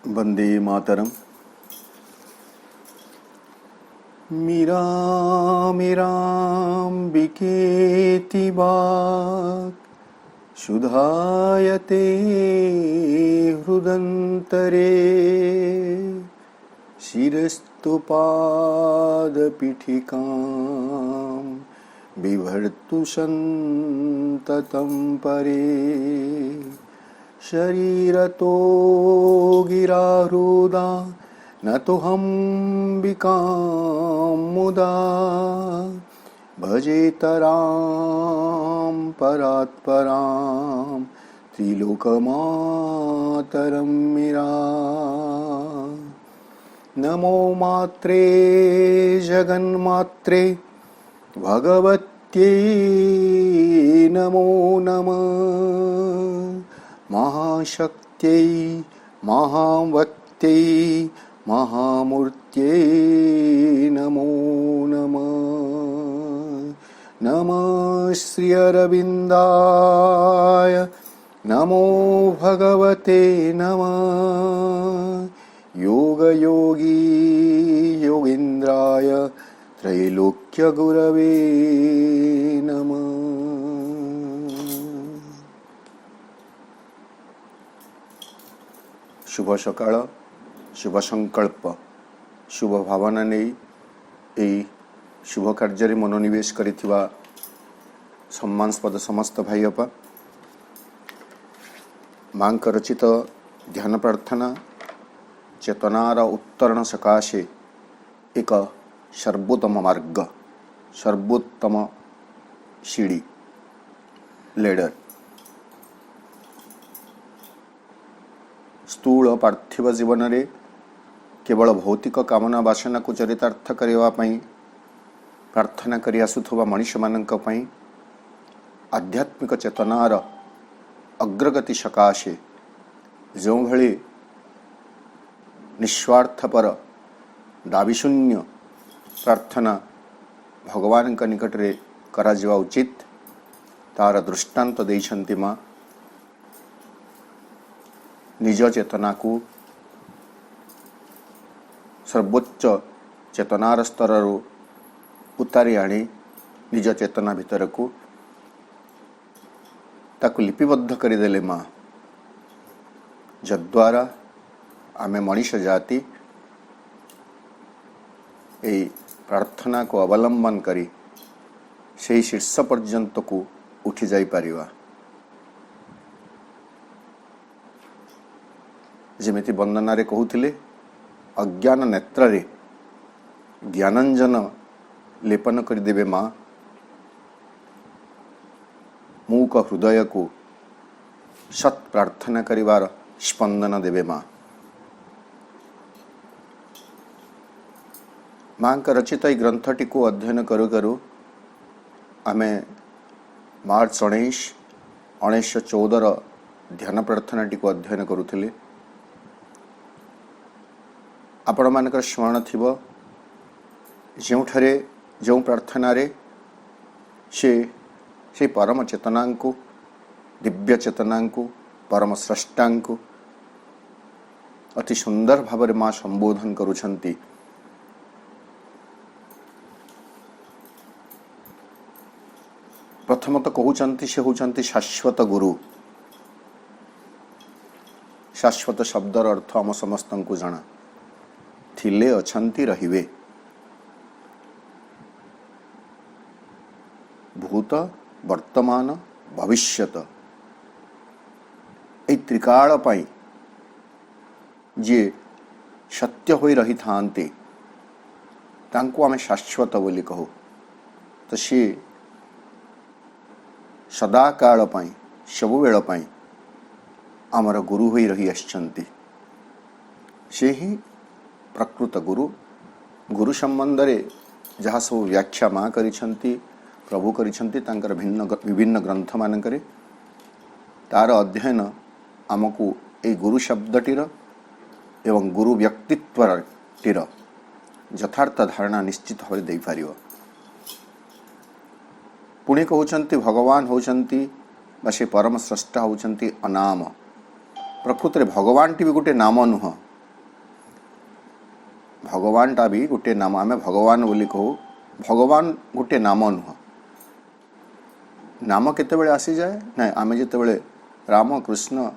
वंदे मातरम। मीराम्बिकेति वाक् शुधायते हृदन्तरे शिरस्तु पादपीठिकां बिभर्तु सन्ततं परे शरीरतो गिराहृदा न तो हम्बिकां मुदा भजेतरां परात्परां त्रिलोकमातरं मीरा। नमो मात्रे जगन्मात्रे भगवत्यै नमो नमः। महाशक्त्यै महावक्त्यै महामूर्त्यै नमो नमः। नमः श्री अरविन्दाय नमो भगवते नमः। योगयोगी योगीन्द्राय त्रैलोक्यगुरवे नमः। शुभ सकाळ, शुभ संकल्प, शुभ भावना नहीं यही शुभ कार्य मनोनिवेश करिथिबा सम्मानस्पद समस्त भाई अपा मां रचित ध्यान प्रार्थना चेतनार उत्तरण सकाशे एक सर्वोत्तम मार्ग, सर्वोत्तम सीढ़ी लेडर। स्थूल पार्थिव जीवन रे केवल भौतिक कामना वासना को चरितार्थ करने प्रार्थना करि आसुथुबा मनुष्य मानक पई आध्यात्मिक चेतनार अग्रगति सकाशे जो भली निस्वार्थपर दाबीशून्य प्रार्थना भगवान का निकट रे करा जिवा उचित तार दृष्टांत देइछन्ति मां। निज चेतना को सर्वोच्च चेतनार स्तर उतारी आनी निज चेतना भितर को ताकु लिपिबद्ध करदेले मां, जद्वारा आमे मनुष्य जाति यही प्रार्थना को अवलंबन करी से शीर्ष पर्यंत को उठी जाई पारिबा। जेमिति वंदनारे कहूथिले अज्ञान नेत्र रे ज्ञानांजन लेपन कर देवे मां, मूक हृदय को सत प्रार्थना करिवार स्पंदन देवे मां। मां का रचित यह ग्रंथटी को अध्ययन करू करू आमे मार्च 1914 ध्यान प्रार्थनाटी को अध्ययन करुथिले। आपण मानकर स्मरण थिबो जो प्रार्थना रे से परम चेतना को, दिव्य चेतना को, परम स्रष्टा को अति सुंदर भाव में मां संबोधन करुछंती। प्रथमत कहउचंती से होचंती शाश्वत गुरु। शाश्वत शब्दर अर्थ आम समस्त को जना, थिले अछंती रहिवे। भूत वर्तमान भविष्यत ए त्रिकाल पाई जे सत्य होई रही थांते तांको आमे शाश्वत बोली कहू। तो सी सदा काल पाई सब बेल पाई आमर गुरु होई रही आछंती। से ही प्रकृत गुरु। गुरु संबंध रे जहाँ सब व्याख्या माँ करिछंती, प्रभु करिछंती तांकर भिन्न विभिन्न ग्रंथ मानकरे तार अध्ययन आमको ए गुरु शब्दटीर एवं गुरु व्यक्तित्वटीर यथार्थ धारणा निश्चित भाव दे पारिबो। पुणे कहउचंती भगवान होचंती से परम स्रष्टा होचंती अनाम। प्रकृत रे भगवान टी भी गोटे नाम नुह, भगवानटा भी गोटे नाम आम भगवान बोली कहू भगवान गोटे नाम नुह नाम केतेबेले आसी जाए ना आम जितेबेले राम कृष्ण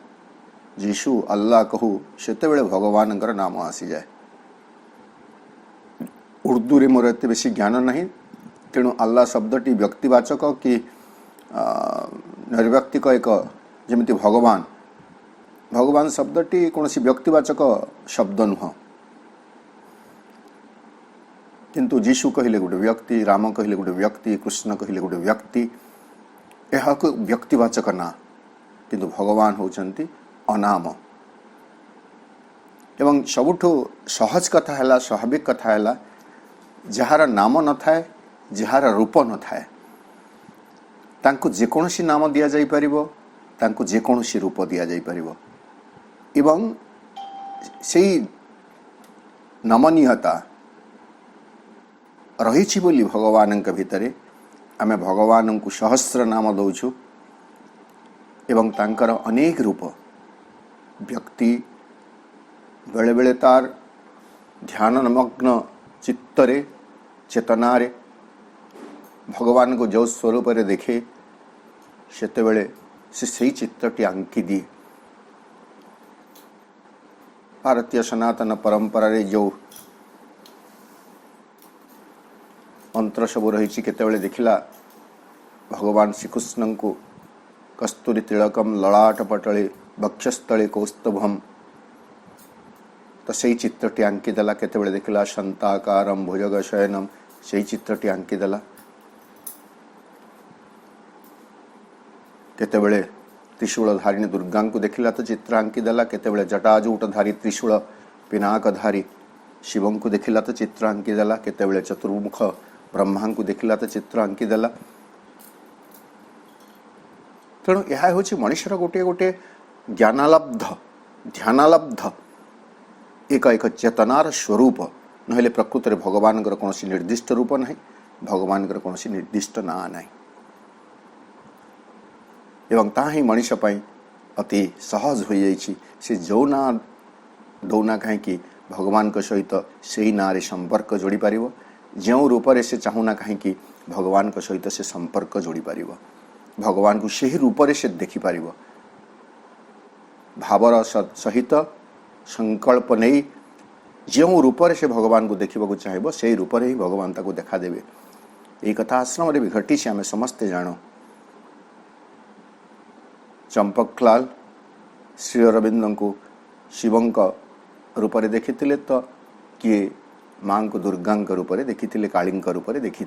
जीशु अल्लाह कहू सेतेबेले भगवान नाम आसी जाए। उर्दू रे मोर एते बेसी ज्ञान नहीं तेणु अल्लाह शब्दटी व्यक्तिवाचक कि निर्व्यक्तिक एक जमिति भगवान भगवान शब्दटी कौन सी व्यक्तिवाचक शब्द नुह किंतु जीशु कहले गोटे व्यक्ति राम कहले गोटे व्यक्ति कृष्ण कहले गोटे व्यक्ति यह व्यक्तिवाचक ना किंतु भगवान होचंती अनाम एवं सबुठु सहज कथा है स्वाभाविक कथा है जार नाम न थाए जार रूप न थाए तांको जेकोसी नाम दिया जाई परिबो तांको जेकोसी रूप दिया जाई परिबो एवं सेई नमनीयता रही बोली भगवान भितरे आमे भगवान को सहस्र नाम दौछु एवं तांकर अनेक रूप व्यक्ति बेले बेले तार ध्यान नमग्न चित्तरे चेतनारे भगवान को जो स्वरूप रे देखे सेते बेले से सही चित्तटी आंकी दिए। भारतीय सनातन परंपरा रे जो मंत्र सब रही केतेबेले देखिला भगवान श्रीकृष्ण को कस्तूरी तिलकम ललाट पटले वक्षस्थले कौस्तुभम तो सही चित्रटी आंकीदेला केतेबेले देखिला शांताकारम भुजग शयनम सही चित्रटी आंकीदेला केतेबेले त्रिशूलधारिणी दुर्गा को देखिला तो चित्र आंकीदेला केतेबेले जटाजूटधारी त्रिशूल पिनाकधारी शिव को देखिला तो चित्र आंकीदेला केतेबेले चतुर्मुख ब्रह्मा को देखिला तो चित्र आंकीदेला। तेणु यह हूँ मनुष्यर गोटे गोटे ज्ञानालब्ध ध्यानालब्ध एक एक चेतनार स्वरूप नहले प्रकृत में भगवान कौन निर्दिष्ट रूप ना भगवान कौन निर्दिष्ट ना ना एवं ता ही मनीष अति सहज हो जाइए से जो ना दौना कहीं भगवान को सहित से ना रे संपर्क जोड़ी पार जो रूप से चाहूना कहीं भगवान को सहित से संपर्क जोड़ी पार भगवान को सही रूप से देखिपार भावर सहित संकल्प नहीं जो रूप से भगवान को देखा चाहिए से रूप ही भगवान ताको देखा देवे। ये कथा आश्रम भी घटी से आम समस्ते जान। चंपकलाल श्री अरविंद को शिव रूप से देखी तो किए माँ को दुर्गा रूप से देखी काली रूप से देखी।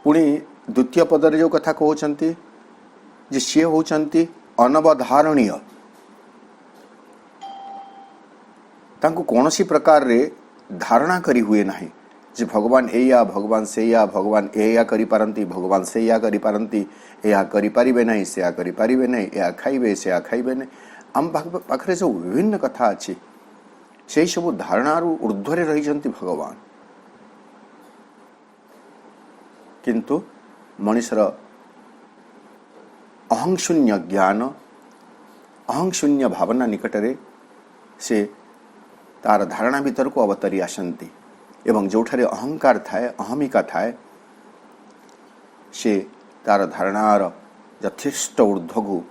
पुणी द्वितीय पदर जो कथा कहते जे सी होचंती अनवधारणीय तांको कौनसी प्रकार रे धारणा करी हुए नहीं जे भगवान एया भगवान से या भगवान एया करी पारंती भगवान से या करी पारंती एया करी पारिबे नहीं से या करी पारिबे नहीं एया खाइबे से या खाइबे नहीं आम पाखरे जो विभिन्न कथा अच्छी से सब धारणार ऊर्ध्वरे रही भगवान किंतु मनुष्यर अहंशून्य ज्ञान अहंशून्य भावना निकटरे से तार धारणा भीतर को अवतरी आसंती एवं जोठारे अहंकार थाए अहमिका थाए से तार धारणार यथेष्ट ऊर्ध्व को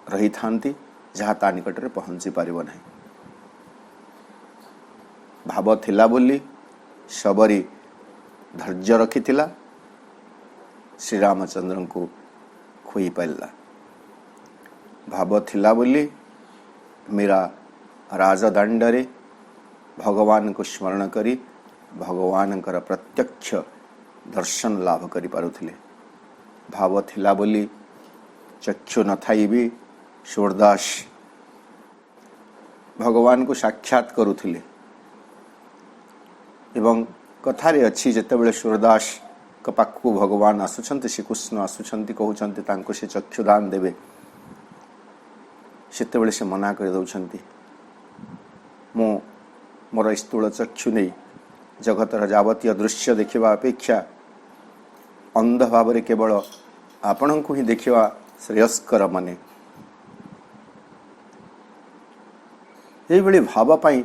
रही थांती जहाँ ता निकटरे पहुँची पारिब नहीं। भाव थिला बोली सबरी धैर्य रखिथिला श्री रामचंद्र को खोई पाला भाव थिला बोली मेरा राजदंडरे भगवान को स्मरण करी भगवान प्रत्यक्ष दर्शन लाभ करि पारुथिले। भाव थिला बोली चक्षु न थाई भी सूरदास भगवान को साक्षात करुथिले एवं कथारे अच्छी जेतेबेले सूरदास पाखु भगवान आसुछंती श्रीकृष्ण आसुछंती कहउछंती तांको से चक्षुदान देवे सेतेबेले से मना कर दउछंती मो मोर स्थूल चक्षु नहीं जगतर जावतीय दृश्य देखा अपेक्षा अंध भाव केवल आपण को ही देखा श्रेयस्कर माने ଏଇଭଳି ଭାବ ପାଇଁ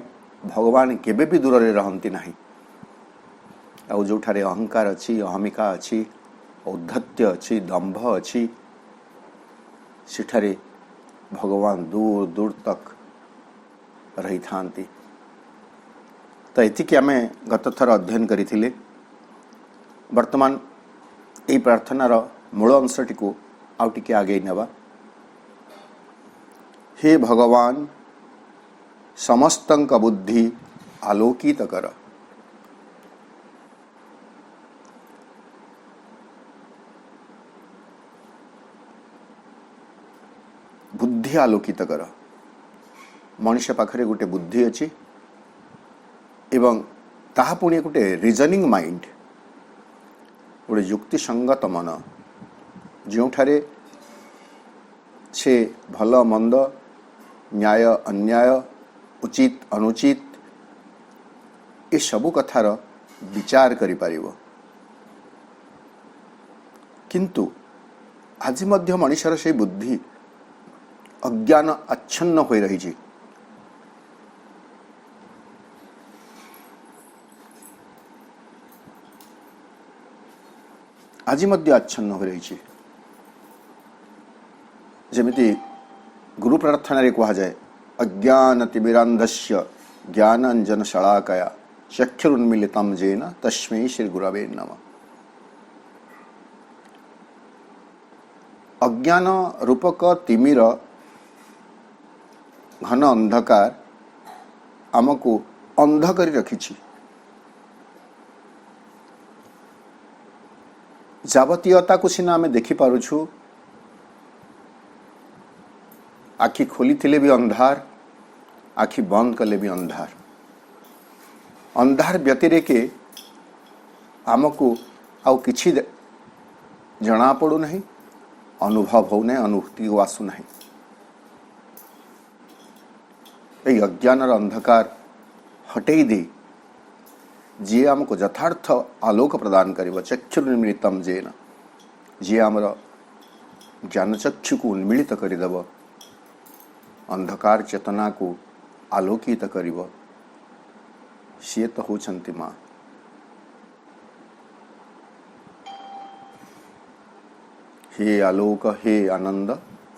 ଭଗବାନ କେବେ ବି ଦୂରରେ ରହନ୍ତି ନାହିଁ। ଆଉ ଯେଉଁଠାରେ ଅହଙ୍କାର ଅଛି, ଅହମିକା ଅଛି, ଔଦ୍ଧତ୍ୟ ଅଛି, ଦମ୍ଭ ଅଛି, ସେଠାରେ ଭଗବାନ ଦୂର ଦୂର ତକ ରହିଥାନ୍ତି। ତ ଏତିକି ଆମେ ଗତ ଥର ଅଧ୍ୟୟନ କରିଥିଲେ। ବର୍ତ୍ତମାନ ଏହି ପ୍ରାର୍ଥନାର ମୂଳ ଅଂଶଟିକୁ ଆଉ ଟିକେ ଆଗେଇ ନେବା। ହେ ଭଗବାନ, ସମସ୍ତଙ୍କ ବୁଦ୍ଧି ଆଲୋକିତ କର। ବୁଦ୍ଧି ଆଲୋକିତ କର। ମଣିଷ ପାଖରେ ଗୋଟେ ବୁଦ୍ଧି ଅଛି ଏବଂ ତାହା ପୁଣି ଗୋଟେ ରିଜନିଂ ମାଇଣ୍ଡ, ଗୋଟେ ଯୁକ୍ତିସଙ୍ଗତ ମନ, ଯେଉଁଠାରେ ସେ ଭଲ ମନ୍ଦ, ନ୍ୟାୟ ଅନ୍ୟାୟ, ଉଚିତ ଅନୁଚିତ ଏସବୁ କଥାର ବିଚାର କରିପାରିବ। କିନ୍ତୁ ଆଜି ମଧ୍ୟ ମଣିଷର ସେହି ବୁଦ୍ଧି ଅଜ୍ଞାନ ଆଚ୍ଛନ୍ନ ହୋଇ ରହିଛି। ଆଜି ମଧ୍ୟ ଆଚ୍ଛନ୍ନ ହୋଇ ରହିଛି। ଯେମିତି ଗୁରୁ ପ୍ରାର୍ଥନାରେ କୁହାଯାଏ, ଅଜ୍ଞାନତିମିରାନ୍ଧସ୍ୟ ଜ୍ଞାନାଞ୍ଜନ ଶଳାକୟା ଚକ୍ଷୁରୁନ୍ମିଳିତଂ ଯେନ ତସ୍ମୈ ଶ୍ରୀ ଗୁରବେ ନମଃ। ଅଜ୍ଞାନ ରୂପକ ତିମିର ଘନ ଅନ୍ଧକାର ଆମକୁ ଅନ୍ଧ କରି ରଖିଛି। ଯାବତୀୟତାକୁ ସିନା ଆମେ ଦେଖିପାରୁଛୁ, ଆଖି ଖୋଲିଥିଲେ ବି ଅନ୍ଧାର, ଆଖି ବନ୍ଦ କଲେ ବି ଅନ୍ଧାର। ଅନ୍ଧାର ବ୍ୟତିରେକେ ଆମକୁ ଆଉ କିଛି ଜଣାପଡ଼ୁନାହିଁ, ଅନୁଭବ ହେଉନାହିଁ, ଅନୁଭୂତିକୁ ଆସୁନାହିଁ। ଏହି ଅଜ୍ଞାନର ଅନ୍ଧକାର ହଟେଇ ଦେଇ ଯିଏ ଆମକୁ ଯଥାର୍ଥ ଆଲୋକ ପ୍ରଦାନ କରିବ, ଚକ୍ଷୁରୁନ୍ମିଳିତଂ ଯେନ, ଯିଏ ଆମର ଜ୍ଞାନଚକ୍ଷୁକୁ ଉନ୍ମିଳିତ କରିଦେବ, ଅନ୍ଧକାର ଚେତନାକୁ ଆଲୋକିତ କରିବ, ସିଏ ତ ହେଉଛନ୍ତି ମା। ହେ ଆଲୋକ, ହେ ଆନନ୍ଦ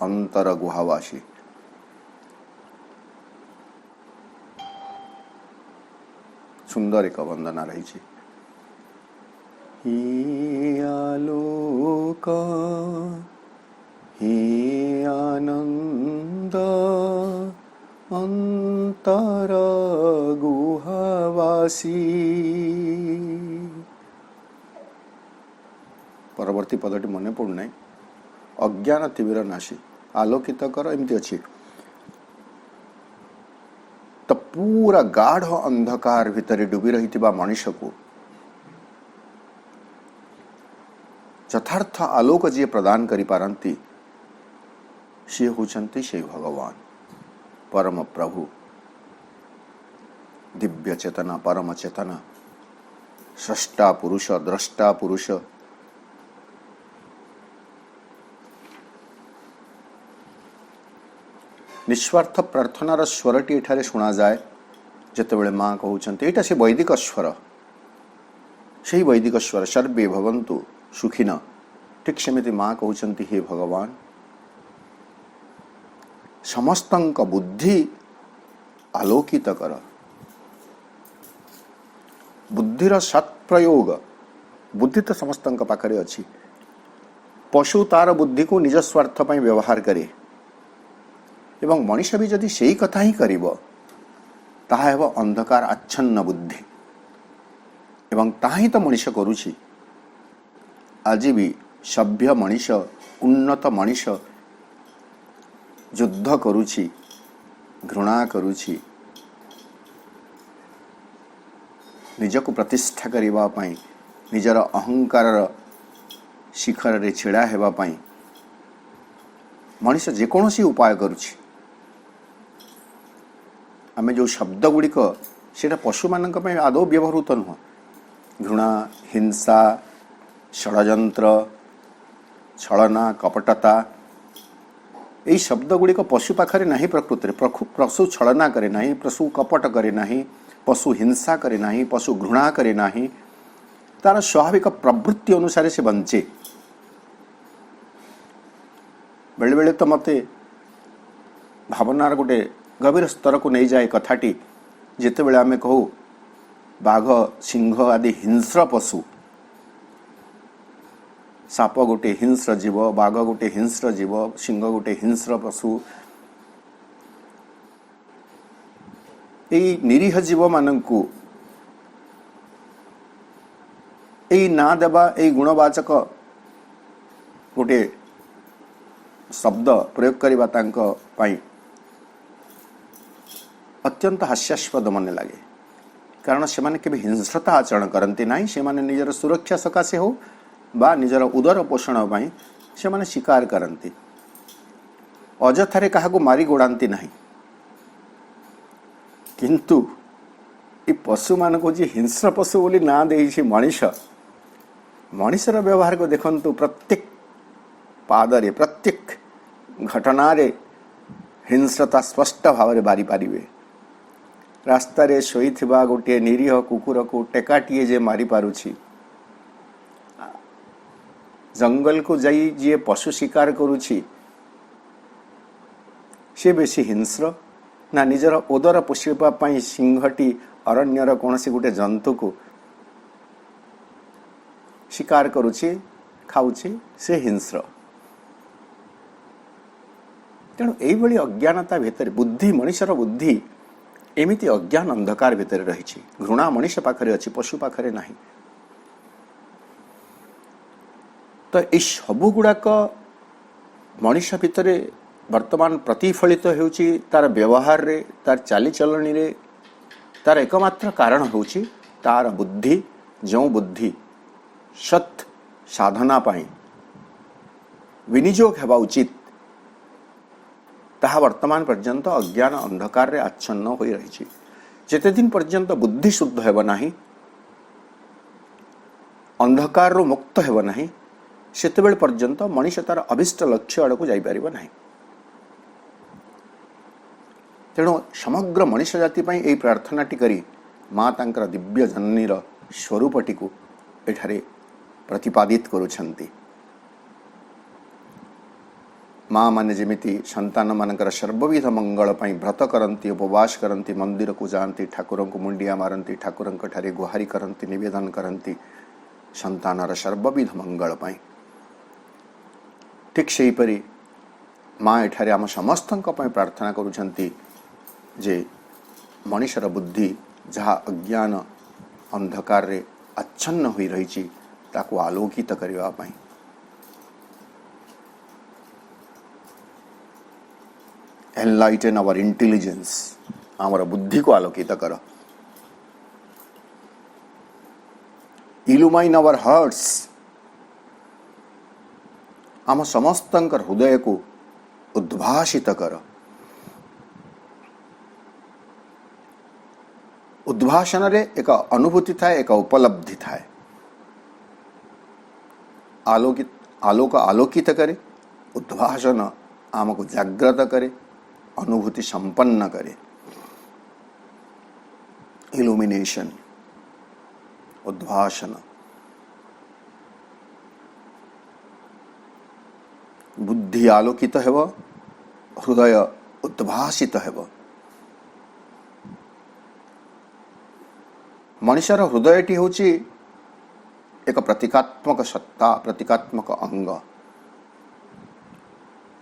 ଅନ୍ତର ଗୁହାବାସୀ। ସୁନ୍ଦର ଏକ ବନ୍ଦନା ରହିଛି। হে আলোক, হে আনন্দ অন্তর গুহাবাসী। ପରବର୍ତ୍ତୀ ପଦଟି ମନେ ପଡ଼ୁନାହିଁ। ଅଜ୍ଞାନ ତିମିର ନାଶୀ, ଆଲୋକିତ କର, ଏମିତି ଅଛି। ତ ପୁରା ଗାଢ଼ ଅନ୍ଧକାର ଭିତରେ ଡୁବି ରହିଥିବା ମଣିଷକୁ ଯଥାର୍ଥ ଆଲୋକ ଯିଏ ପ୍ରଦାନ କରିପାରନ୍ତି, ସିଏ ହେଉଛନ୍ତି ସେହି ଭଗବାନ, ପରମ ପ୍ରଭୁ, ଦିବ୍ୟ ଚେତନା, ପରମ ଚେତନା, ସ୍ରଷ୍ଟା ପୁରୁଷ, ଦ୍ରଷ୍ଟା ପୁରୁଷ। ନିଃସ୍ୱାର୍ଥ ପ୍ରାର୍ଥନାର ସ୍ୱରଟି ଏଠାରେ ଶୁଣାଯାଏ ଯେତେବେଳେ ମା କହୁଛନ୍ତି, ଏଇଟା ସେ ବୈଦିକ ସ୍ୱର, ସେହି ବୈଦିକ ସ୍ୱର, ସର୍ବେ ଭବନ୍ତୁ ସୁଖିନ। ଠିକ୍ ସେମିତି ମା କହୁଛନ୍ତି, ହେ ଭଗବାନ, ସମସ୍ତଙ୍କ ବୁଦ୍ଧି ଆଲୋକିତ କର। ବୁଦ୍ଧିର ସତ୍ପ୍ରୟୋଗ, ବୁଦ୍ଧି ତ ସମସ୍ତଙ୍କ ପାଖରେ ଅଛି। ପଶୁ ତାର ବୁଦ୍ଧିକୁ ନିଜ ସ୍ୱାର୍ଥ ପାଇଁ ବ୍ୟବହାର କରେ ଏବଂ ମଣିଷ ବି ଯଦି ସେଇ କଥା ହିଁ କରିବ, ତାହା ହେବ ଅନ୍ଧକାର ଆଚ୍ଛନ୍ନ ବୁଦ୍ଧି। ଏବଂ ତାହା ହିଁ ତ ମଣିଷ କରୁଛି। ଆଜି ବି ସଭ୍ୟ ମଣିଷ, ଉନ୍ନତ ମଣିଷ ଯୁଦ୍ଧ କରୁଛି, ଘୃଣା କରୁଛି, ନିଜକୁ ପ୍ରତିଷ୍ଠା କରିବା ପାଇଁ, ନିଜର ଅହଙ୍କାରର ଶିଖରରେ ଛିଡ଼ା ହେବା ପାଇଁ ମଣିଷ ଯେକୌଣସି ଉପାୟ କରୁଛି। ଆମେ ଯେଉଁ ଶବ୍ଦ ଗୁଡ଼ିକ, ସେଇଟା ପଶୁମାନଙ୍କ ପାଇଁ ଆଦୌ ବ୍ୟବହୃତ ନୁହଁ। ଘୃଣା, ହିଂସା, ଷଡ଼ଯନ୍ତ୍ର, ଛଳନା, କପଟତା, यही शब्द गुड़िक पशु पाखरे नहीं। प्रकृति पशु छलना करे नहीं, पशु कपट करे नहीं, पशु हिंसा करे नहीं, पशु घृणा करे नहीं, तार स्वाभाविक प्रवृत्ति अनुसार से बंचे। बेले बेले तो मते भावनार गोटे गभीर स्तर को नहीं जाए कथाटी, जिते बेले आमे कहू बाघ सिंह आदि हिंस्र पशु, साप गोटे हिंस्र जीव, बाघ गोटे हिंस्र जीव, सिंह गोटे हिंस्र पशु, यही निरीह जीव मानंकु यही ना देवा, यही गुणवाचक गोटे शब्द प्रयोग करवा तांको पाई अत्यंत हास्यास्पद मन लगे। कारण से माने केबे हिंस्रता आचरण करती ना, से माने निजर सुरक्षा सकाशे हो बा निजर उदर पोषण पाई से माने शिकार करती, अजथारे काहाकू मारी गोड़ाती नहीं। किंतु ये पशु मान को जी हिंस्र पशु बोली ना देइछि मनीष, मनीषर व्यवहार को देखंतु प्रत्येक पादरे प्रत्येक घटनारे हिंस्रता स्पष्ट भाव में बारी पारिबे। रास्ता रे शोइथिबा गोटे निरीह कुकुर को टेकाटीए जे मारी पारुछि, जंगल को जाई जे पशु शिकार करुछि से बेसी हिंस्र ना निजर ओदर पोषिबा पई सिंहटी अरण्यर कोनसी गोटे जंतु को शिकार करुछि खाउछि से हिंस्र। तेणु यही अज्ञानता भितर बुद्धि मनीषर बुद्धि एमिति अज्ञान अंधकार भितर रही। घृणा मनीष पाखरे अच्छी, पशु पाखरे नहीं। तो ये सबु गुड़ाक मनीष भितर वर्तमान प्रतिफलित होउछि तार व्यवहार रे, तार चालीचलन रे। तार एकमात्र कारण होउछि तार बुद्धि, जो बुद्धि सत साधना पाई विनियोग हेबा उचित, ताहा वर्तमान पर्यंत अज्ञान अंधकार रे आच्छन्न होई रही। जेते दिन पर्यंत बुद्धि शुद्ध हेब नाही, अंधकार रो मुक्त हेब नाही, सेतेबेल पर्यंत मनीष तार अभिष्ट लक्ष्य आड़ को जाई परिबो नाही। तेणु समग्र मनीष जाति पई एई प्रार्थनाटी करी माँ तांकर दिव्य जननीर स्वरूपटी को एठारे प्रतिपादित करुछंती। माँ माने जेमिति संतान मानकर सर्वविध मंगल पाई व्रत करती, उपवास करती, मंदिर को जाती, ठाकुर को मुंडिया मारती, ठाकुर ठारे गुहारी करती, निवेदन करती संतानर सर्वविध मंगल पाई। ठीक सेहीपरि माँ एठारे आम समस्तंक पाई प्रार्थना करुछंती जे मनीषर बुद्धि जहाँ अज्ञान अंधकार रे आच्छन्न होई रही ताकू आलोकित करबा पाई। एनलाइटन आवर इंटेलिजेंस, आमर बुद्धि को आलोकित कर। इल्यूमाइन आवर हार्ट्स, आम समस्तंकर हृदय को उद्भासित कर। उद्भाषण रे एक अनुभूति थाए, एक उपलब्धि थाए। आलोक आलोकित करे, उद्भाषण आमको जागृत करे, अनुभूति संपन्न करे। इल्यूमिनेशन, उद्भाषण, बुद्धि आलोकित हेब, हृदय उद्भासित हेब। मनुष्यर हृदयटी होची एक प्रतीकात्मक सत्ता, प्रतीकात्मक अंग।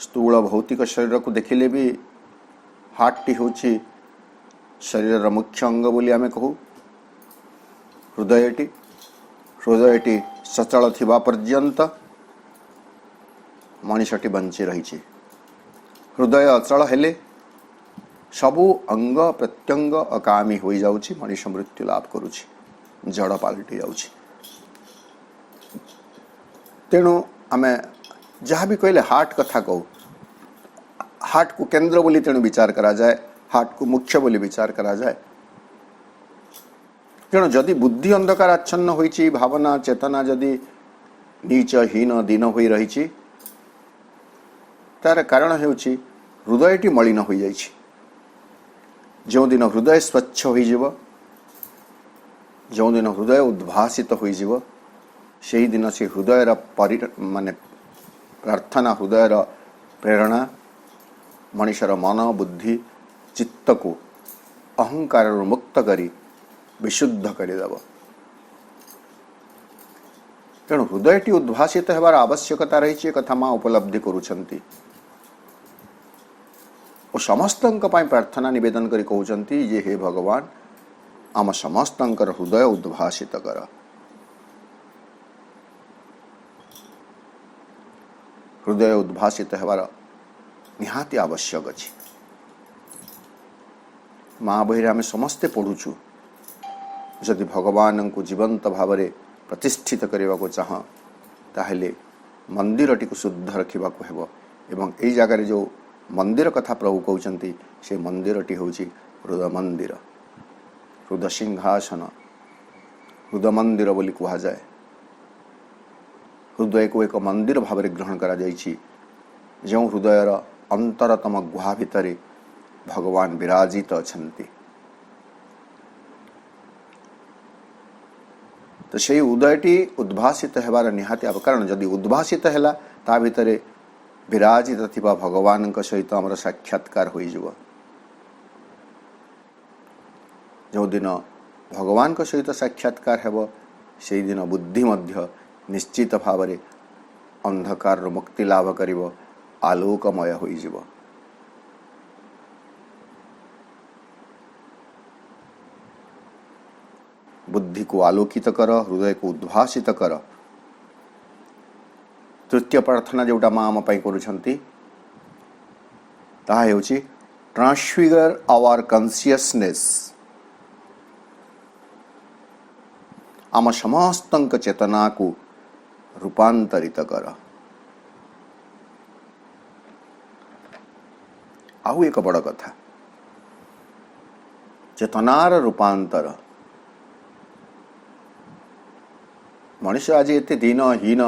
स्थूल भौतिक शरीर को देखिले भी हार्टटी होची शरीर मुख्य अंग बोली आमे कहू। हृदयटी सचल थिबा पर्यंत मनुष्यटी बंची रही। हृदय अचल हेले सबु अंग प्रत्यंग अकामी हो जाउछि, मनुष्य मृत्यु लाभ करुछि, जड़ पालटि जाउछि। तेणु आमे जहाँ भी कहले हार्ट कथा कहू, हार्ट को केंद्र बोली तेणु विचार करा जाए, हार्ट को मुख्य बोली विचार करा जाए। तेणु जदि बुद्धि अंधकार आच्छन्न होइछि, भावना चेतना जदि नीच हीन दीन होई रहिछि, तार कारण हेउछि हृदयटी मलिन हो जाइछि। जो दिन हृदय स्वच्छ होइजिव, जो दिन हृदय उद्भासित होइजिव, सेही दिन से हृदयर माने प्रार्थना, हृदयर प्रेरणा मनुष्यर मन बुद्धि चित्त को अहंकार मुक्त करी विशुद्ध करदेव। तेणु हृदयटी उद्भासित होबार आवश्यकता रही कथा माँ उपलब्धि करुछंती और समस्तंक पाई प्रार्थना निवेदन करी कहउछंती जे हे भगवान आम समस्तंकर हृदय उद्भासित कर। हृदय उद्भासित होबार निहाती आवश्यक अछि। माँ बहिरे आम समस्ते पढ़ुछु, जदि भगवान को जीवंत भाव में प्रतिष्ठित करने को चाह ताहले मंदिरटी को शुद्ध रखा हेब। एवं यही जगार जो मंदिर कथा प्रभु कहते से मंदिरटी हूँ हृदय मंदिर, हृदय सिंहासन, हृदय मंदिर बोली कहा जाए। हृदय को एक मंदिर भाव में ग्रहण करा जाइछि, जो हृदयर अंतरतम गुहा भितर भगवान विराजित अछंती। तो से उदयटी उद्भासित होबार निहाती कारण जदि उद्भासित है ता भितर विराजित थिबा भगवान सहित आमर साक्षात्कार होइजिव। जो दिन भगवान सहित साक्षात्कार हेब से दिन बुद्धि मध्य निश्चित भाव में अंधकार मुक्ति लाभ करिव, आलोकमय होइजिव। बुद्धि को आलोकित कर, हृदय को उद्भासित कर। तृतीय प्रार्थना जोटा माँ आम करुछंती ताहा हेउछि ट्रांसफिगर आवर कॉन्शियसनेस। आम समस्तंक चेतना को रूपांतरित कर। आउ एक बड़ कथा, चेतनार रूपांतर। मनुष्य आज एते दीनहीन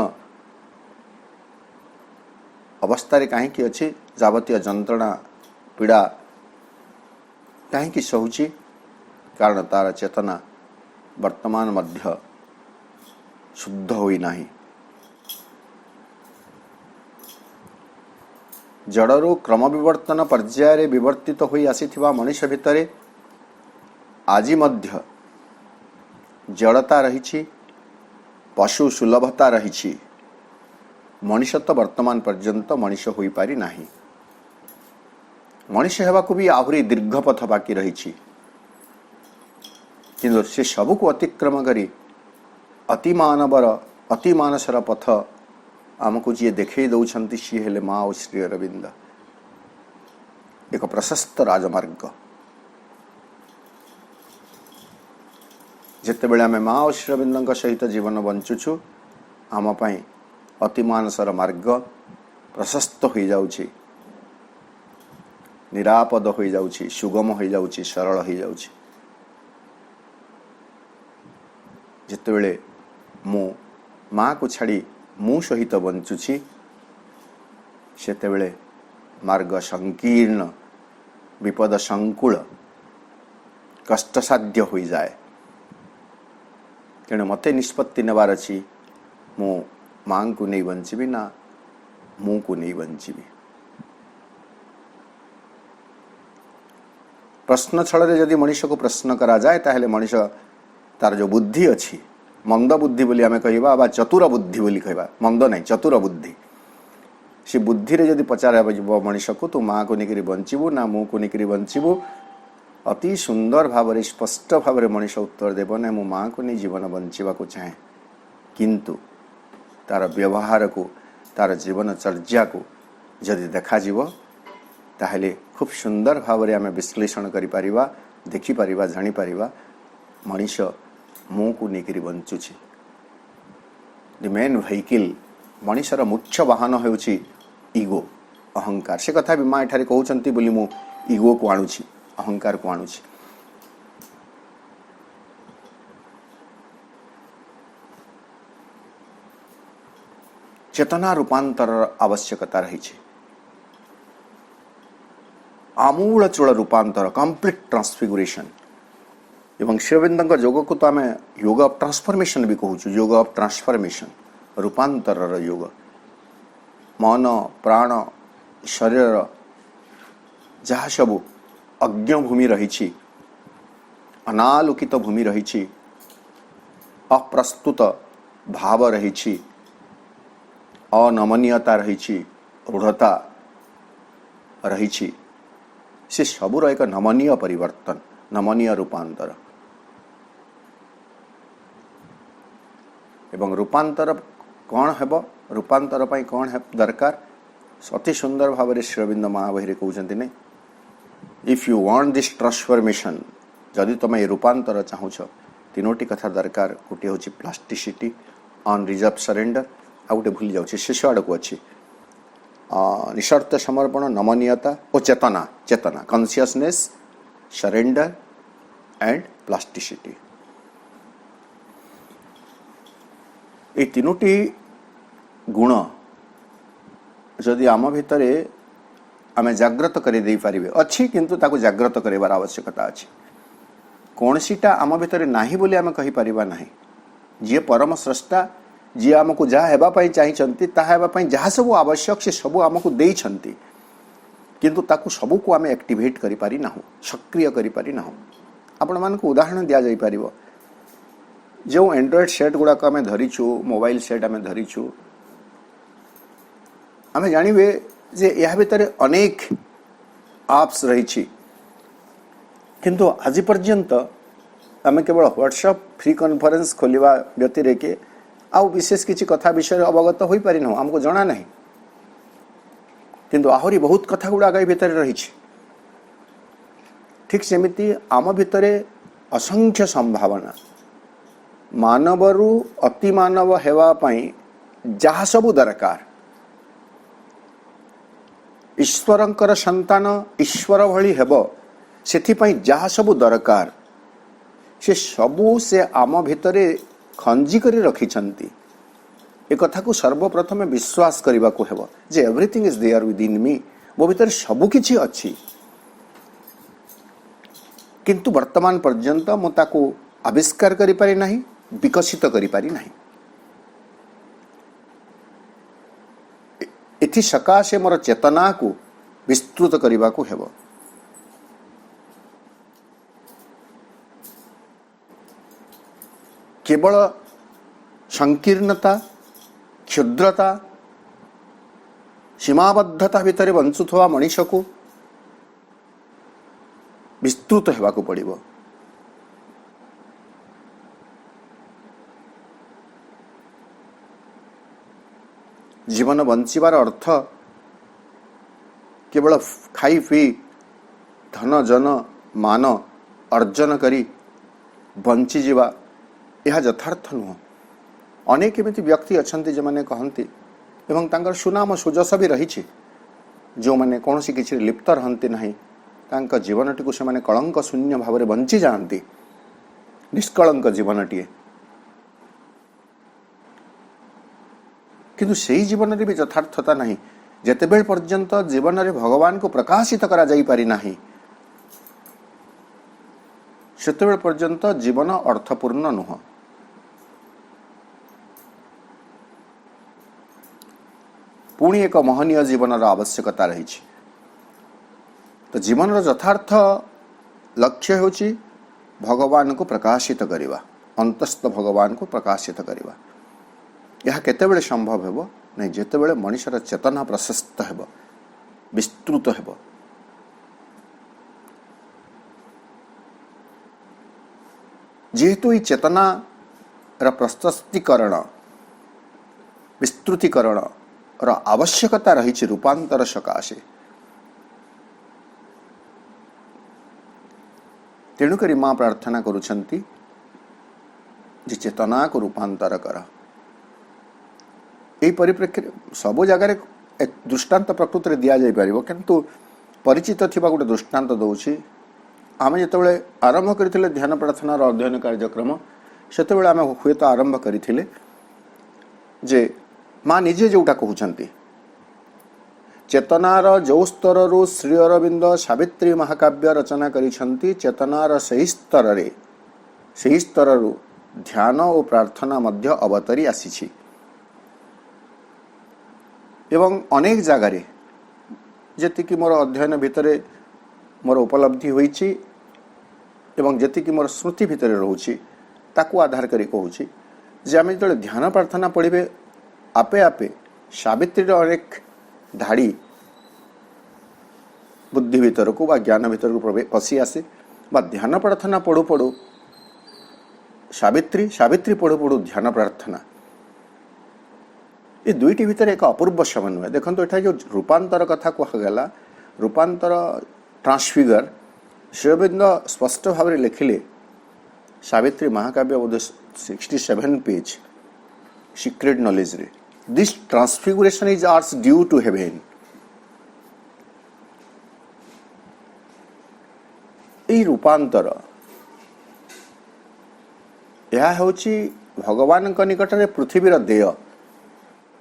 अवस्था कहीं अच्छी, जावतीय जंत्रणा पीड़ा कहीं सहूची, कारण तार चेतना वर्तमान मध्य शुद्ध होई नाही। जड़रू क्रम विवर्तन पर्याय विवर्तित होई आसीथिबा मनुष्य भितरे आजी मध्य जड़ता रही, पशु सुलभता रही। मनुष्य तो वर्तमान पर्यंत मनुष्य होई पारि नाही। मनुष्य हेबाकु भी आहुरी दीर्घ पथ बाकी रही, किंतु से सबू को अतिक्रम करी अति मानवर अति मानसर पथ आमको जी देखे दौरान सी हेले माँ और श्री अरविंद। एक प्रशस्त राजमार्ग जिते बेले आम माँ और श्री अरविंद सहित जीवन बंचुछु, आम पाई अति मानसर मार्ग प्रशस्त हो जाउछि, निरापद हो जाउछि, सुगम हो जाउछि, सरल हो जाउछि। जिते बेले मु माँ को छाड़ी मु सहित बंचुछि, सेते बेले मार्ग संकीर्ण, विपद संकुल, कष्टसाध्य हो जाए। तेणु मते निष्पत्ति नेबार अछि, मु माँ को नहीं बंचीबी ना मु को नहीं बंचीबी। प्रश्न छल जदि मनुष्य को प्रश्न करा जाए ताहले मनुष्य तार जो बुद्धि अच्छी, मंद बुद्धि बोली आमे कहिबा बा चतुर बुद्धि बोली कहिबा, मंद नहीं चतुर बुद्धि, से बुद्धि रे जदि पचार मनुष्य को तू माँ को निकरी बंचीबू ना मु को निकरी बंचीबू, अति सुंदर भाव में स्पष्ट भाव में मनुष्य उत्तर देव ना मु माँ को नहीं जीवन बंचीबा को चाहे। किंतु तार व्यवहार को, तार जीवन चर्या को जदि देखा जीव ताहले खूब सुंदर भाव में आम विश्लेषण करि परिबा, देखि परिबा, जानि परिबा मनुष्य मु को निकरी बंचुछि। द मेन व्हीकल मनुष्यर मुख्य वाहन हेउछि ईगो, अहंकार। से कथा भी माँ एठारे कहउछंती बोली मु ईगो को आणुछि, अहंकार को आणुछि। चेतना रूपांतर आवश्यकता रही। आमूलचूल रूपांतर कंप्लीट ट्रांसफिगुरेशन एवं श्रीअरविंद योग को तो आम योग ऑफ ट्रांसफॉर्मेशन भी कहूँ योग ऑफ ट्रांसफॉर्मेशन रूपांतर योग मन प्राण शरीर जहाँ सबू अज्ञ भूमि रही अनालोकित भूमि रही अप्रस्तुत भाव रही अनमनीयता रही रूढ़ता रही से सबूर एक नमनीय परिवर्तन नमनीय रूपांतर एवं रूपांतर कौन हेब रूपांतर पाई कौन है दरकार अति सुंदर भाव में श्रीअरविंद महाबही कहते नहीं if you want this transformation जदि तुम ये रूपांतर चाहूच तीनोटी कथा दरकार गोटे हूँ प्लास्टिसिटी अनरिजर्व सरेंडर आ गए भूली जाऊँ शेष आड़ को अच्छी निशर्त समर्पण नमनीयता और चेतना चेतना कॉन्शियसनेस सरेंडर एंड प्लास्टिसिटी ये तीनोटी गुण जदि आम भितर आम जाग्रत कर अच्छी किंतु ताको जाग्रत करार आवश्यकता अच्छी कौन सीटा आम भितर नाही बोली आम कहीपर ना जी परम स्रष्टा जी आमको जहाँ हेबाई चाहिए ताहापी जहाँ सब आवश्यक से सब आमको देइछंती किंतु ताकू सबू को आम एक्टिवेट करि ना सक्रिय करि ना आपण मान को उदाहरण दि जापर जो एंड्रॉइड सेट गुड़ाक आम धरीचु मोबाइल सेट आम धरीचु आम जानवे जे या भितर अनेक आप्स रही किंतु आज पर्यंत आम केवल व्हाट्सएप फ्री कॉन्फ्रेंस खोलिबा व्यतिरेके आउ विशेष किसी कथा विषय अवगत हो पारि ना हमको जना नहीं किंतु आहरी बहुत कथा गुड़ाक भितर रही ठीक सेमिति आम भितर असंख्य संभावना मानवरु अति मानव हेवा पाई जहाँ सबू दरकार ईश्वरंकर संतान ईश्वर भली हेब सेथिपाई जहाँ सबू दरकार से सबू से आम भितरे खंजी करी रखिछंती ए कथा को सर्वप्रथम विश्वास करने को हेब जे everything is there with in me मो भितर सबु किछि अछि किंतु वर्तमान पर्यंत मो ताको आविष्कार करि पारि नाही विकसित करि पारि नाही एथि सकाशे मोर चेतना को विस्तृत करने को हेब केवल संकीर्णता क्षुद्रता सीमाबद्धता भितर बंचुवा मनीष को विस्तृत होगा पड़ो जीवन बंचार अर्थ केवल खाई पी धन जन मान अर्जन करी बंची जीवा यह यथार्थ नुह अनेक एमती व्यक्ति अच्छा जो मैंने कहती एवं तांकर सुनाम सुजस भी रही जो मैंने कौन सी किसी लिप्त रहती ना जीवन टी से कलंक शून्य भाव में बंची जाती निष्कलंक जीवनटीए किंतु से जीवन भी यथार्थता नहीं जितेबेल पर्यंत जीवन में भगवान को प्रकाशित करा जाई पारि नाही सेतेबेल पर्यंत जीवन अर्थपूर्ण नुह पुणी एक महनीय जीवन आवश्यकता रही तो जीवन यथार्थ लक्ष्य होची भगवान को प्रकाशित करवा अंतस्थ भगवान को प्रकाशित करवा यह केतेबेले संभव हेबो नहीं जेतेबेले मनुष्यर चेतना प्रशस्त हेबो विस्तृत हेबो जेहेतु ये चेतना प्रशस्तीकरण विस्तृतीकरण आवश्यकता रही रूपांतर सकाशे तेणुक माँ प्रार्थना करुछंती जे चेतना को रूपांतर कर यही परिप्रेक्षी सबु जगार दृष्टांत प्रकृति दि जापर किंतु परिचित थिबा गोटे दृष्टांत दौची आम जिते आरंभ करथिले ध्यान प्रार्थना अध्ययन कार्यक्रम सेतेबेले आम हुए तो आरंभ करथिले जे माँ निजे जोटा कहउछंती चेतनार जो स्तरु श्री अरविंद सावित्री महाकाव्य रचना करिछंती चेतनार सही स्तरु ध्यान और प्रार्थना मध्य अवतरी आसीछि एवं अनेक जगार जेतिकी मोर अध्ययन भितरे मोर उपलब्धि होईछि एवं जेतिकी मोर स्मृति भितरे रहूछि ताकू आधार करी कहूछि जे आमे जो ध्यान प्रार्थना पढ़िबे आपे आपे सावित्री अनेक धाड़ी बुद्धि भीतर को बा ज्ञान भीतर को पशि आसे बा ध्यान प्रार्थना पढ़ु पढ़ु सावित्री सावित्री पढ़ु पढ़ु ध्यान प्रार्थना ये दुईटी भितर एक अपूर्व समन्वय देखो एटा जो रूपांतर कथा कहगला रूपांतर ट्रांसफिगर श्रीअरविंद स्पष्ट भाव में लिखिले सावित्री महाकाव्य बोध 67 पेज सीक्रेट नॉलेज रे this transfiguration is ours due to heaven ये रूपांतर यह होची भगवान निकट में पृथ्वीर देय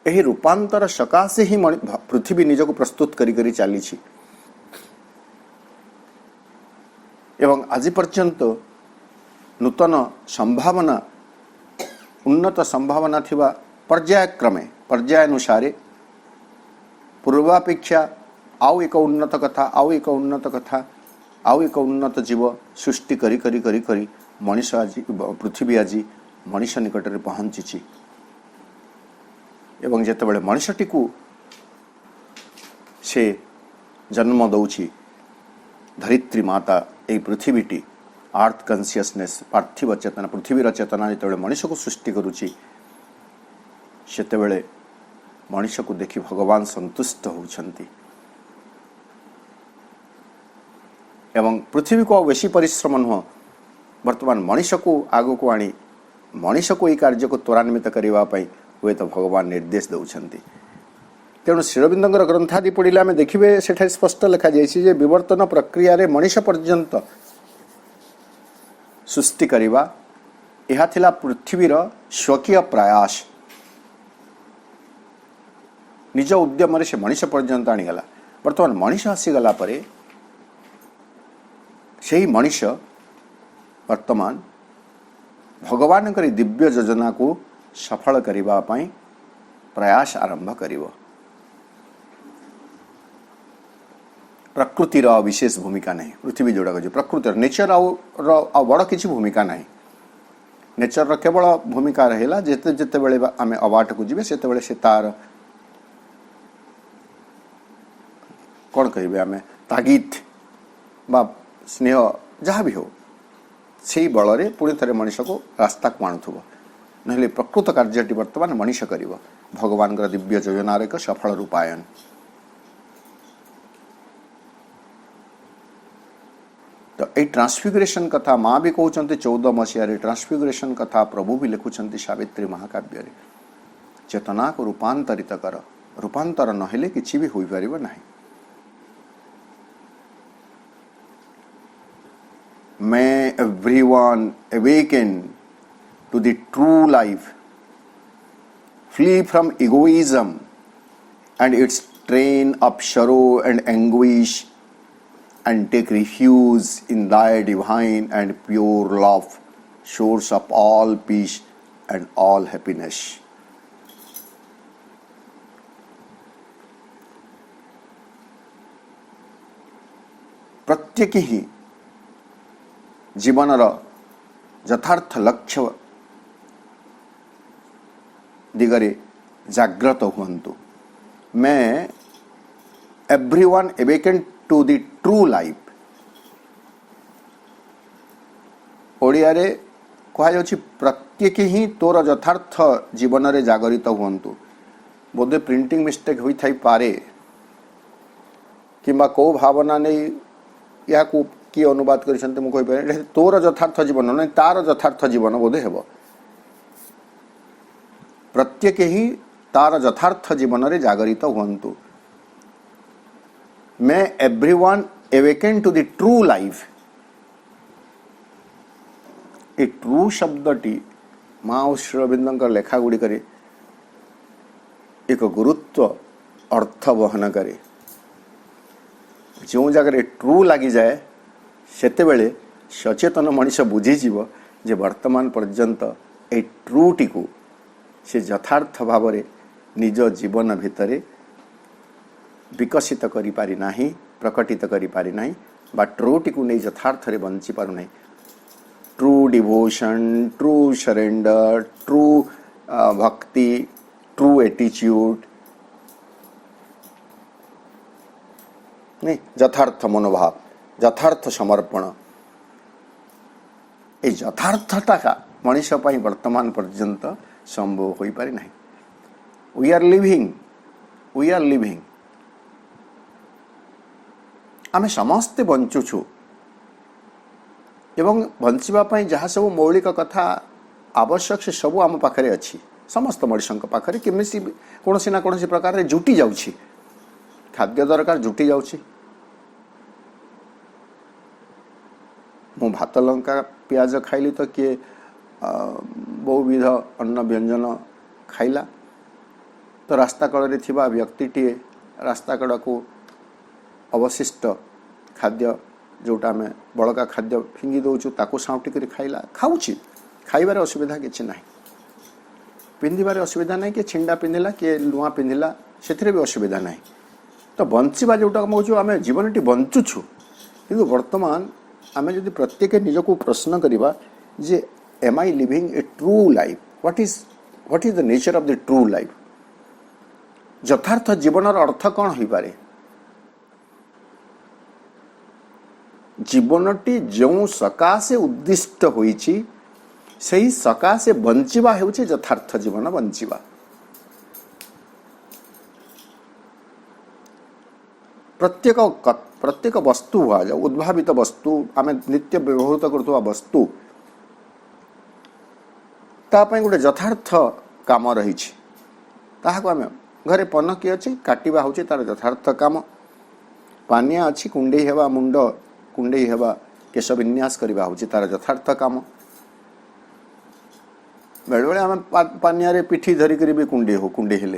यही रूपांतर सकाशे ही पृथ्वी निज को प्रस्तुत करी चली एवं आज पर्यंत नूतन संभावना उन्नत संभावना थिबा पर्यायक्रमे पर्यायानुसारे पूर्वापेक्षा आउ एक उन्नत कथा आउ एक उन्नत कथा आउ एक उन्नत जीव सृष्टि करी करी करी करी मनीष आज पृथ्वी आज मनीष निकट में पहुंची एवं जेतेबेले मनीषटी को से जन्म दौची धरित्री माता ए पृथ्वीटी आर्थ कन्सियसनेस पार्थिव चेतना पृथ्वीर चेतना जो मनीष को सृष्टि करुची सेतेबेले मनीष को देखि भगवान संतुष्ट होउछंती एवं पृथ्वी को बेसी परिश्रम नुह वर्तमान मनीष को आग को आनी मनीष को यह कार्य को त्वरान्वित करने हुए तो भगवान निर्देश दौरान तेणु श्रीअरविंद ग्रंथादि पढ़िले आम देखिए सेठा स्पष्ट लिखा जाए विवर्तन प्रक्रिया रे मनीष पर्यंत सृष्टि करवा यह थिला पृथ्वीर स्वकीय प्रयास निज उद्यम से मनीष पर्यंत आनीगला बर्तमान मनीष आसीगला परे से ही मनीष वर्तमान भगवान दिव्य योजना को सफल करने प्रयास आरंभ करिवो प्रकृतिर विशेष भूमिका नहीं पृथ्वी जोड़ा जो प्रकृतिर नेचर आ बड़ किसी भूमिका नहीं नेचर केवल भूमिका रहा जिते जिते बड़े आम अबाट को जीवे से से तार कौन कहे आम तागिद बा स्नेह जहाँ भी हो से बल रे पुणी थे मनीष को रास्ता को आणुव ना प्रकृत कार्यटी वर्तमान मनीष कर भगवान दिव्य योजनार एक सफल रूपायन तो ये ट्रांसफिगुरेशन कथा माँ भी कहते 14 मसीह ट्रांसफिगुरेशन कथा प्रभु भी लिखुंट सावित्री महाकाव्य चेतना को रूपांतरित कर रूपांतर नहेले किछि भी होई परिबो नाही May everyone awaken to the true life, flee from egoism and its train of sorrow and anguish, and take refuge in thy divine and pure love, source of all peace and all happiness. प्रत्येक ही जीवनर यथार्थ लक्ष्य दिगरे जाग्रत हुअन्तु मैं everyone awaken to the true life Odia रे कहा जाउछि प्रत्येक ही तोर यथार्थ जीवन रे जागरित हुअन्तु बोधे प्रिंटिंग मिस्टेक होई थाई पारे किंबा को भावना नहीं या को किए अनुवाद कर तोर यथार्थ जीवन ना तार यथार्थ जीवन बोधे हेब प्रत्येक ही तार यथार्थ जीवन रे जागरित हुअन्तु मैं everyone awaken to the true life ए ट्रू शब्दटी माँ श्रीअरविंद लेखा गुड़िक एक गुरुत्व अर्थ वहन करे जो जगह ट्रू लगी जाए सेतेबेले सचेतन मनीष बुझीज जे वर्तमान पर्यंत ए ट्रूटी को से यथार्थ भाव निज जीवन भितर विकसित करि पारि नाही, प्रकटित करि पारि नाही, बा ट्रूटी को नहीं यथार्थ रे बंची पारु नाही। True devotion, true surrender, true भक्ति, ट्रू एटीट्यूड नहीं, यथार्थ मनोभाव, यथार्थ समर्पण, ये यथार्थता का मनीष पाई वर्तमान पर्यंत संभव हो पारि नाही। वी आर लिविंग आमे समस्ते बंचुछु एवं बंचवाई जहाँ सब मौलिक कथा आवश्यक से सब आम पाखे अच्छी, समस्त मनीषों पाखे केमिसी कौन ना कौन प्रकार जुटी जाउछि, खाद्य दरकार जुटी जाउछि। मु भात लंका प्याज खाइली तो किए बहुविध अन्न व्यंजन खाइला, तो रास्ता कड़े थिबा व्यक्तिटी रास्ता कड़ को अवशिष्ट खाद्य जोटा आम बड़का खाद्य फिंगी दौचु ताको साउटी कर खाइला, खाऊछि, खाइबार असुविधा किछि नाही, पिंधिबार असुविधा नाही, कि छिंडा पिंधिला कि लुआ पिंधिला से भी असुविधा नाही। तो बंचिबा जोटा कहूँ आम जीवनटी बंचुछु, किंतु वर्तमान आम जदि प्रत्येक निजको प्रश्न करिबा जे am I living a true life, what is the nature of the true life, यथार्थ जीवनर अर्थ कौन हो पारे, जीवनटी जो सकाशे उद्दिष्ट होईछि सही सकाशे बंचिबा हेउछि यथार्थ जीवन बंचिबा। प्रत्येक वस्तु हुआ जाओ उद्भावित वस्तु आम नित्य व्यवहृत करुवा वस्तु तापाई गोटे यथार्थ काम रही, आम घरे पनकी अच्छी काटिबा होछि तार यथार्थ काम, पानिया अच्छी कुंडई हेबा मुंड कुंडई हेबा केश विन्यास करबा होछि तार यथार्थ काम। बेले बेले आम पानिया पिठी धरिक भी कुंडे हेले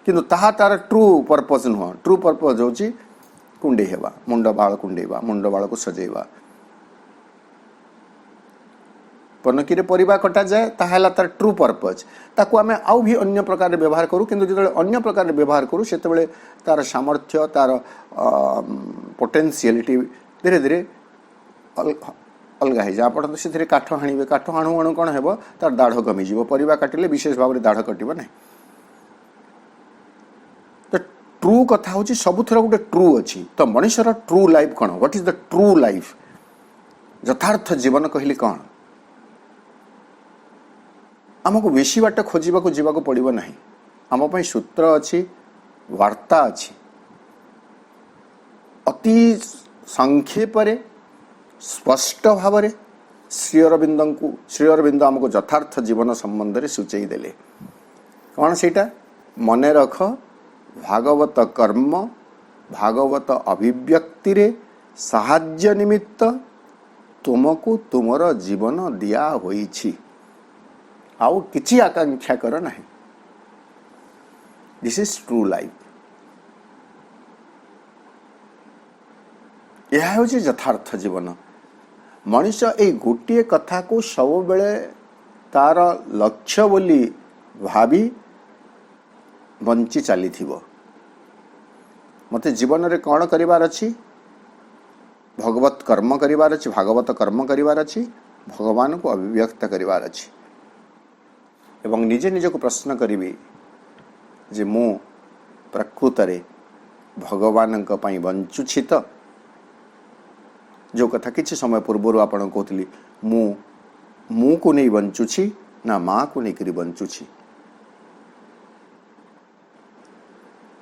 किंतु ताहा तार ट्रू पर्पज नुह, ट्रू पर्पज होछि कुंडे हेबा, मुंड बाल कुंडेबा, मुंड बाल को सजेबा। पनकी रे परिबा कटा जाए ताहाला तार ट्रू पर्पज, ताकू आमे आउ भी अन्य प्रकार व्यवहार करू, किंतु जतबेले अन्य प्रकार व्यवहार करू सेतबेले तार सामर्थ्य तार पोटेंशियलिटी धीरे धीरे अलग है जा पड़ता से काठ हाणवे, काठ हाणु हाणु कौन हेबो तार दाढ़ कमिज, परिबा काटिले विशेष भाव में दाढ़ कटिबो नहीं। तो ट्रू कथा होची सबुथर गोटे ट्रू अच्छी, तो मनुष्यर ट्रू लाइफ कौन, what is the true life, यथार्थ जीवन कहले कौन, आमको बेसी बाट खोजा जीवाक पड़ो ना, आम पाई सूत्र अच्छी, वार्ता अच्छी, अति संक्षेप स्पष्ट भाव श्री अरविंद आमको यथार्थ जीवन संबंध में सूचई देले। कौन सेटा मने रख, भागवत कर्म भागवत अभिव्यक्ति रे साहाय्य निमित्त तुमको तुमर जीवन दिया होईछि, आउ किछि आकांक्षा कर नहीं। दिस इज ट्रू लाइफ, यह हूँ यथार्थ जीवन। मनीष ये गोटे कथा को सब बेले तार लक्ष्य बोली भावी बंची चली थिबो। मते जीवन रे कौन करिवार अछि, भगवत कर्म करिवार अछि, भागवत कर्म करिवार अछि, भगवान को अभिव्यक्त करिवार अछि, एवं निजे निजे को प्रश्न करिबी जे मु प्रकृत रे भगवान पई बंचुछि। तो जो कथा किछि समय पूर्व आपण कहतली मु को नहीं बंचुछि ना माँ को नहीं करी बंचुछि।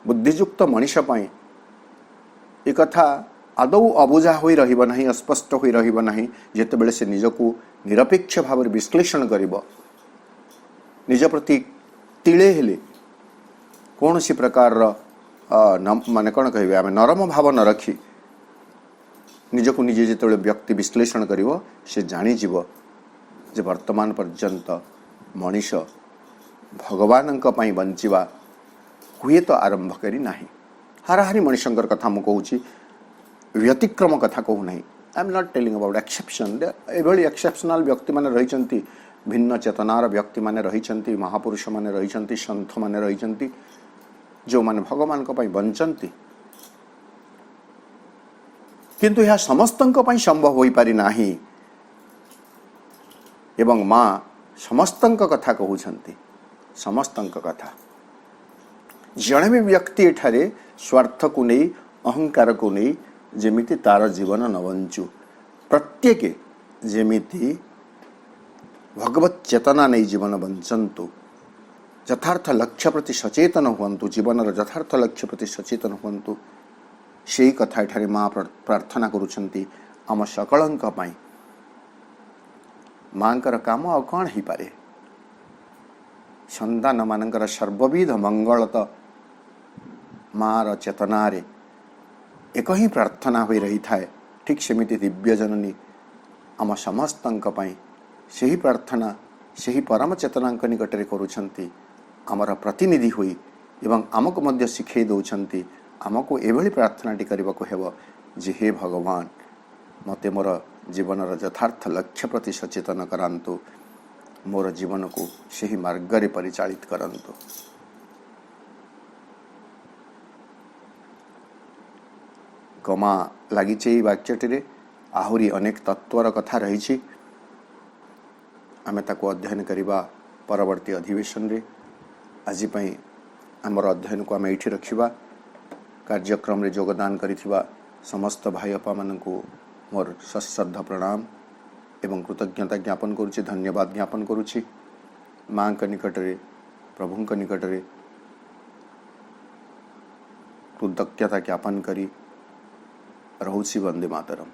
बुद्धियुक्त मनीष पाई ए कथा आदौ अबुझा होई रहिबो नहीं, अस्पष्ट होई रहिबो नहीं। जेतेबेले से निजको निरपेक्ष भाव विश्लेषण करिबो, निज प्रति तिले हेले कौन सी प्रकार माने कौन कहे आम नरम भाव न रखी निजको निजे जो व्यक्ति विश्लेषण करिवो से जानिजिवो जे वर्तमान पर्यंत मनीष भगवान पई बंचिवा हुए तो आरंभ करी नाही। हाराहारी मनीषंकर कथा मु कहूची व्यतिक्रम कथा कहू नहीं। I am not telling about exception. एभली एक्सेप्शनल व्यक्ति माने रहिचंती, भिन्न चेतनार व्यक्ति माने रहिचंती, महापुरुष माने रहिचंती, संत माने रहिचंती, जो माने भगवान को पई बंचंती, किंतु यह समस्तंक पई संभव होई पारि नाही। एवं माँ समस्तंक कथा कहउछंती, समस्तंक कथा। जणे भी व्यक्ति एठारे स्वार्थ को नहीं, अहंकार को नहीं जेमिति तार जीवन न बंचु, प्रत्येक जेमिति भगवत चेतना नहीं जीवन बंचंतु, यथार्थ लक्ष्य प्रति सचेतन हुंतु, जीवन यथार्थ लक्ष्य प्रति सचेतन हुंतु, से कथा एठारे माँ प्रार्थना करुछंती आम सकलंक पई। मांकर काम आ कौन ही पारे? संतान मानकर सर्वविध मंगल तो मार चेतना रे एक ही प्रार्थना हो रही थाए। ठीक सेमिति दिव्य जननी आम समस्तंक पई सेही प्रार्थना सेही परम चेतनांक निकट रे करुछंती, आमर प्रतिनिधि होई एवं आमको मध्य शिखे दउछंती। आमको एभली प्रार्थनाटी करबाको हेबो जे हे भगवान मते मोर जीवन यथार्थ लक्ष्य प्रति सचेतन करांतु, मोर जीवन को सही मार्ग रे परिचालित करंतु। कमा लगी वाक्यटी आहुरी अनेक तत्वर कथा रही। आमे ताको अध्ययन करिबा परवर्ती अधिवेशन रे। आज पई हमर अध्ययन को आमे एठी रखिबा। कार्यक्रम रे योगदान करिथिबा समस्त भाई अपा मानकु मोर सश्रद्धा प्रणाम एवं कृतज्ञता ज्ञापन करुछि, धन्यवाद ज्ञापन करुछि। माँ के निकट रे, प्रभु के निकट रे कृतज्ञता ज्ञापन करी रहुछि। वंदे मातरम।